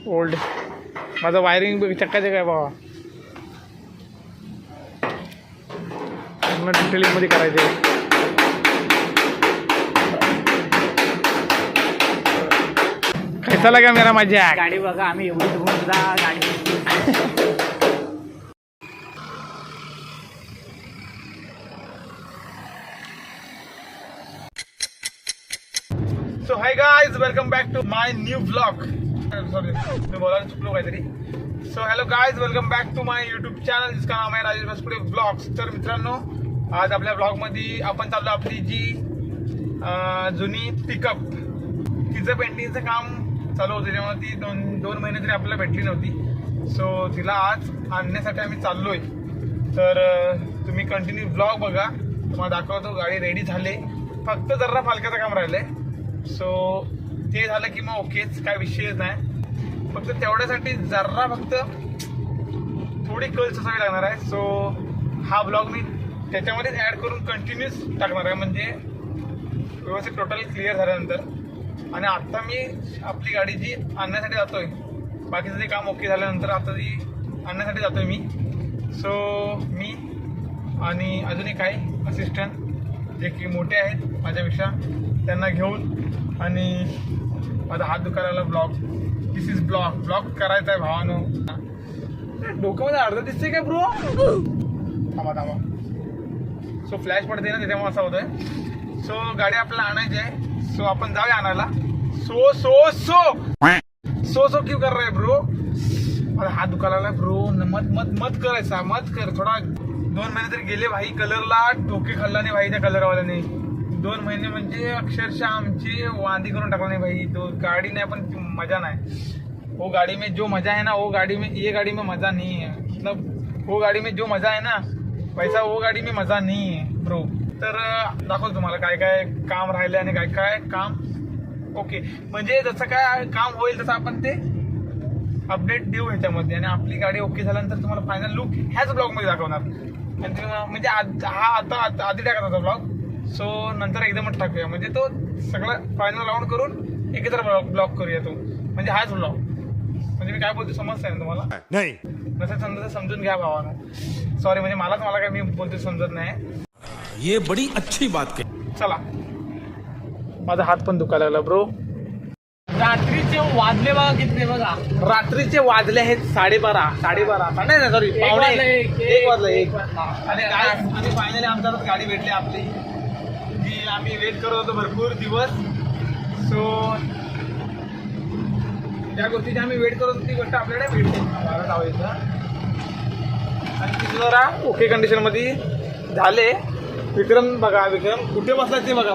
Old माझं wiring चक्का काय बाबा डिटेलिंगमध्ये करायचे. कैसा लगा मेरा मजा गाडी बघा आम्ही एवढी धुवून सुद्धा गाडी. So hi guys, welcome back to my new blog. Sorry मी बोलायला चुकलो काहीतरी. So hello guys, welcome back to my YouTube channel जिसका नाम आहे राजेश बसपुडे ब्लॉग्स. तर मित्रांनो, आज आपल्या ब्लॉगमध्ये आपण चाललो आपली जी जुनी पिकअप, तिचं पेंटिंगचं काम चालू होतं तेव्हा ती दोन महिने तरी आपल्याला भेटली नव्हती. सो तिला आज आणण्यासाठी आम्ही चाललोय. तर तुम्ही कंटिन्यू ब्लॉग बघा, तुम्हाला दाखवतो. गाडी रेडी झाले, फक्त जरा फालक्याचं काम राहिलंय. सो ते झालं की मग ओकेच, काय विषयच नाही. फक्त तेवढ्यासाठी जरा फक्त थोडी कल असावी लागणार आहे. सो हा ब्लॉग मी त्याच्यामध्येच ॲड करून कंटिन्यूस टाकणार आहे, म्हणजे व्यवस्थित टोटल क्लिअर झाल्यानंतर. आणि आत्ता मी आपली गाडी जी आणण्यासाठी जातोय, बाकीचं जे काम ओके झाल्यानंतर आता ती आणण्यासाठी जातोय मी. सो मी आणि अजून एक आहे असिस्टंट, जे की मोठे आहेत माझ्यापेक्षा, त्यांना घेऊन. आणि माझा हात दुखायला ब्लॉग, दिस इज ब्लॉग करायचा आहे भावानो. डोक्यामध्ये अर्धा दिसते काय ब्रो? थांबा. सो फ्लॅश पडते ना, त्याच्यामुळे असं होतंय. सो गाडी आपल्याला आणायची आहे. सो आपण जाऊया आणायला. सो क्यों कर रहे ब्रो? माझा हात दुखायला लागला ब्रो. मत करायचा, मत कर थोडा. 2 महिने तरी गेले भाई कलरला, डोके खाल्ला नाही भाई त्या कलरवाल्याने. 2 महिने म्हणजे अक्षरशः आमची वांदी करून टाकला नाही भाई. तो गाडी नाही पण मजा नाही. वो गाड़ी में जो मजा है ना, वो गाड़ी में, ये गाड़ी में मजा नहीं है. मतलब वो गाड़ी में जो मजा है ना, वैसा वो गाड़ी में मजा नहीं है ब्रो. तर दाखवतो तुम्हाला काय काय काम राहिले आणि काय काय काम ओके. म्हणजे जसं काय काम होईल तसं आपण ते अपडेट देऊ ह्याच्यामध्ये. आणि आपली गाडी ओके झाल्यानंतर तुम्हाला फायनल लुक ह्याच ब्लॉगमध्ये दाखवणार. आणि तुम्ही म्हणजे हा आता आधी टाकत होता ब्लॉग. सो नंतर एकदमच टाकूया, म्हणजे तो सगळा फायनल राऊंड करून एकत्र ब्लॉग करूया तो, म्हणजे हाच ब्लॉग. म्हणजे मी काय बोलतो समजतंय ना तुम्हाला? नाही, नसेल समजून घ्या भावानं. सॉरी, म्हणजे मला काय मी बोलतो समजत नाही. ये बड़ी अच्छी बात के. चला, माझा हात पण दुखायला लागला ब्रो. रात्रीचे वाजले बघा किती बघा. रात्रीचे वाजले आहेत 12:30 नाही सॉरी, 1:15. आणि काय, आणि फायनली आमच्या गाडी भेटली आपली, जी आम्ही वेट करत होतो भरपूर दिवस. सो ज्या गोष्टीची आम्ही वेट करत होतो ती गोष्ट आपल्याकडे भेटते. मला लावायचं आणि तिथे जरा ओके कंडिशनमध्ये झाले. विक्रम बघा, विक्रम कुठे बसला ते बघा.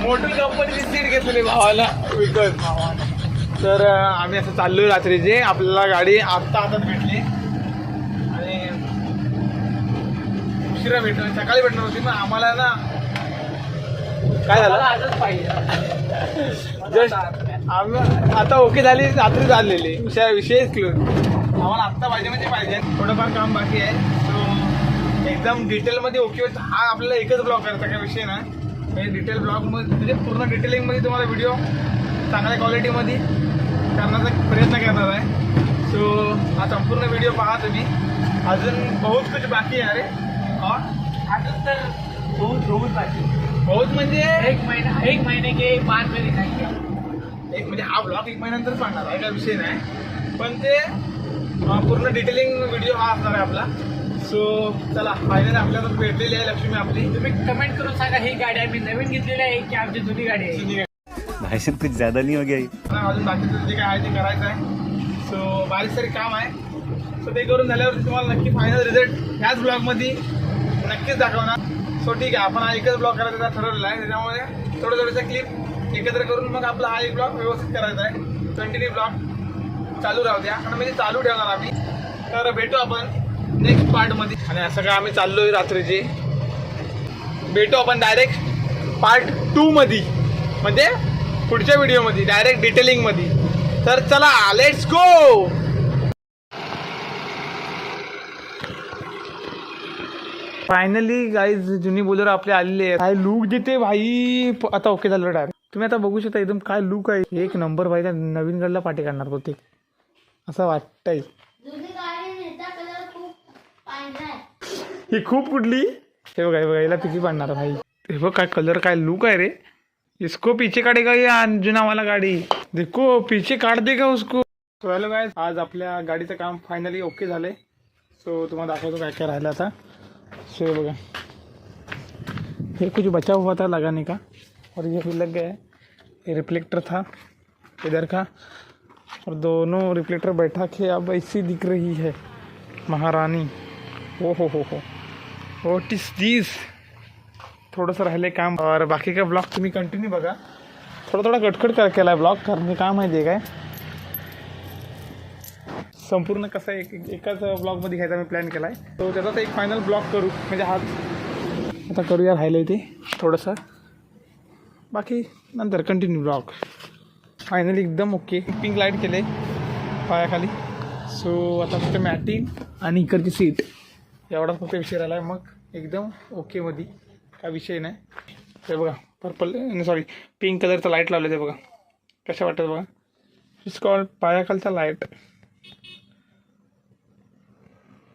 मोटर कंपनीची सीट घेतलेली भावाला विकत. तर आम्ही असं चाललोय रात्रीचे. आपल्याला गाडी आत्ता हातात भेटली आणि उशिरा भेटणार, सकाळी भेटणार होती. पण आम्हाला ना काय झालं, आजच पाहिजे. जस्ट आम्ही आता ओके झाली, रात्री झालेली विषयच क्लोज. आम्हाला आत्ता पाहिजे म्हणजे पाहिजे. थोडंफार काम बाकी आहे. सो एकदम डिटेलमध्ये ओके होतं. हा आपल्याला एकच ब्लॉग करायचा, काही विषय नाही. म्हणजे डिटेल ब्लॉगमध्ये, म्हणजे पूर्ण डिटेलिंगमध्ये तुम्हाला व्हिडिओ चांगल्या क्वालिटीमध्ये करण्याचा प्रयत्न करणार आहे. सो हा संपूर्ण व्हिडिओ पहा तुम्ही. अजून बहुत कुछ बाकी आहे. अरे अजून तर बहुत बाकी. बहुत म्हणजे 1 महीने के 5 महीने एक, म्हणजे हा ब्लॉग 1 महिन्यानंतर पाहणार आहे, काही विषय नाही. पण ते पूर्ण डिटेलिंग व्हिडिओ हा असणार आहे आपला. सो चला, फायनली आपल्याला भेटलेली आहे लक्ष्मी आपली. तुम्ही कमेंट करून सांगा ही गाडी आम्ही नवीन घेतलेली आहे की आमची जुनी गाडी आहे. भाई साहब कुछ ज्यादा नहीं हो गया? अजून बाकीचं जे काय आहे ते करायचं आहे. सो बारीक सारी काम आहे. सो ते करून झाल्यावर तुम्हाला नक्की फायनल रिझल्ट ह्याच ब्लॉगमध्ये नक्कीच दाखवणार. सो ठीक आहे, आपण हा एकच ब्लॉग करायचा ठरवलेला आहे. त्याच्यामुळे थोड्या क्लिप एकत्र करून मग आपला हा एक ब्लॉग व्यवस्थित करायचा आहे. कंटिन्यू ब्लॉग चालू राहू द्या, आणि म्हणजे चालू ठेवणार आम्ही. तर भेटू आपण नेक्स्ट पार्टमध्ये. आणि असं काय आम्ही चाललोय रात्रीची. भेटू आपण डायरेक्ट पार्ट 2 मध्ये, म्हणजे पुढच्या व्हिडिओमध्ये डायरेक्ट डिटेलिंगमध्ये. तर चला, लेट्स गो. फायनली गाईज जुनी बोलेरो आपले आलेले आहे. काय लुक देते भाई. आता ओके झालं डायरेक्ट. तुम्ही आता बघू शकता एकदम काय लुक आहे, एक नंबर भाई. त्या नवीन गडला पाठी काढणार प्रत्येक असं वाटतंय. ही खूप कुठली हे बघा, हे बघा याला पिकी पाडणार भाई. हे बघ काय कलर, काय लुक आहे रे. इसको पीछे काढेगा ये अंजुना वाला गाडी, देखो पीछे काढ देगा उसको. सो हॅलो गाइस, आज आपल्या गाडीचं काम फायनली ओके झालंय. सो तुम्हाला दाखवतो काय काय राहिलं आता. सो ये बघा, ये कुछ बचा हुआ था लगाने का और ये भी लग गया है. ये रिफ्लेक्टर था इधर का और दोनों रिफ्लेक्टर बैठा के अब ऐसी दिख रही है महारानी. हो व्हाट इज दिस. थोडंसं राहिले काम और बाकी का ब्लॉग तुम्ही कंटिन्यू बघा. थोडा कटकट केला आहे ब्लॉग, कारण की काय माहिती आहे काय, संपूर्ण कसं एकाच ब्लॉगमध्ये घ्यायचा मी प्लॅन केला आहे. तो त्याचाच एक फायनल ब्लॉग करू, म्हणजे हाच आता करूया. राहिलं आहे ते थोडंसं, बाकी नंतर कंटिन्यू ब्लॉग. फायनली एकदम ओके. पिंक लाईट केले पायाखाली. सो आता फक्त मॅटिंग आणि इकडची सीट एवढाच फक्त विषय राहिला आहे, मग एकदम ओकेमध्ये काय विषय नाही. ते बघा पर्पल सॉरी पिंक कलरचा लाईट लावले ते बघा कशा वाटतं बघा. इट्स कॉल्ड पायाखालचा लाईट.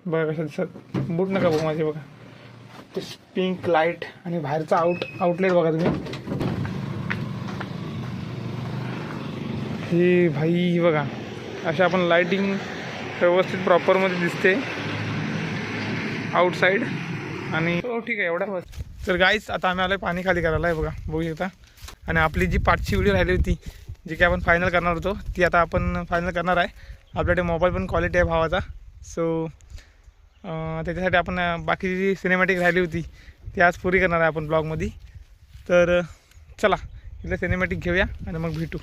बघा कसं दिसत, बूट नका बघा माझे बघा. ते पिंक लाईट आणि बाहेरचा आउटलेट बघा तुम्ही. हे भाई बघा अशा आपण लाईटिंग व्यवस्थित प्रॉपरमध्ये दिसते आउटसाईड. आणि हो ठीक आहे एवढा बस. तर गाईज आता आम्ही आलो पाणी खाली करायला आहे बघा, बघू शकता. आणि आपली जी पाठची व्हिडिओ राहिली होती जी काय आपण फायनल करणार होतो ती आता आपण फायनल करणार आहे. आपल्याकडे मोबाईल पण क्वालिटी आहे भावाचा. सो त्याच्यासाठी आपण बाकीची जी सिनेमॅटिक राहिली होती ती आज पुरी करणार आहे आपण ब्लॉगमध्ये. तर चला इथलं सिनेमॅटिक घेऊया आणि मग भेटू.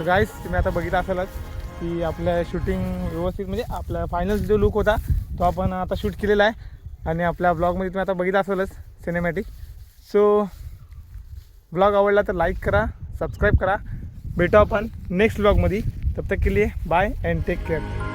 गाईस तुम्ही आता बघितलं असालच की आपल्या शूटिंग व्यवस्थित, म्हणजे आपला फायनल जो लुक होता तो आपण आता शूट केलेला आहे. आणि आपल्या ब्लॉगमध्ये तुम्ही आता बघितलं असालच सिनेमॅटिक. सो ब्लॉग आवडला तर लाईक करा, सबस्क्राईब करा. भेटू आपण नेक्स्ट ब्लॉगमध्ये. तब तक के लिए बाय अँड टेक केअर.